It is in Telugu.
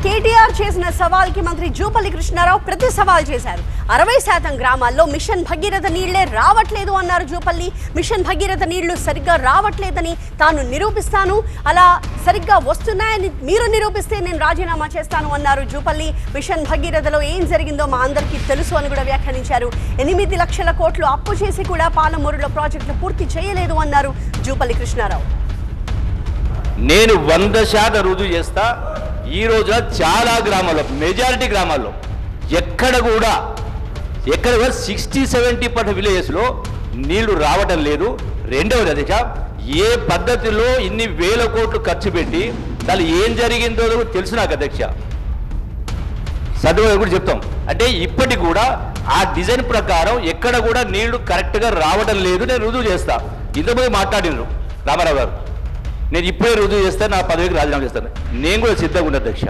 కేటీఆర్ చేసిన సవాల్కి మంత్రి జూపల్లి కృష్ణారావు ప్రతి సవాల్ చేశారు. 60% గ్రామాల్లో మిషన్ భగీరథ నీళ్లే రావట్లేదు అన్నారు జూపల్లి. మిషన్ భగీరథ నీళ్లు సరిగ్గా రావట్లేదని తాను నిరూపిస్తాను, అలా సరిగ్గా వస్తున్నాయని మీరు నిరూపిస్తే నేను రాజీనామా చేస్తాను అన్నారు జూపల్లి. మిషన్ భగీరథలో ఏం జరిగిందో మా అందరికీ తెలుసు అని కూడా వ్యాఖ్యానించారు. 8 లక్షల కోట్లు అప్పు చేసి కూడా పాలమూరులో ప్రాజెక్టులు పూర్తి చేయలేదు అన్నారు జూపల్లి కృష్ణారావు. నేను 100% రుజువు చేస్తా. ఈ రోజున చాలా గ్రామాల్లో, మెజారిటీ గ్రామాల్లో ఎక్కడ కూడా 60-70% విలేజెస్లో నీళ్లు రావటం లేదు. రెండవది అధ్యక్ష, ఏ పద్ధతిలో ఇన్ని వేల కోట్లు ఖర్చు పెట్టి దాని ఏం జరిగిందో తెలుసు నాకు అధ్యక్ష. సదుపాయం కూడా చెప్తాం. అంటే ఇప్పటికి కూడా ఆ డిజైన్ ప్రకారం ఎక్కడ కూడా నీళ్లు కరెక్ట్గా రావడం లేదు. నేను రుజువు చేస్తా. ఇంతకుముందు మాట్లాడినారు రామారావు గారు, నేను ఇప్పుడే రుజువు చేస్తాను, నా పదవికి రాజీనామా చేస్తాను. నేను కూడా సిద్ధంగా ఉన్నా అధ్యక్ష.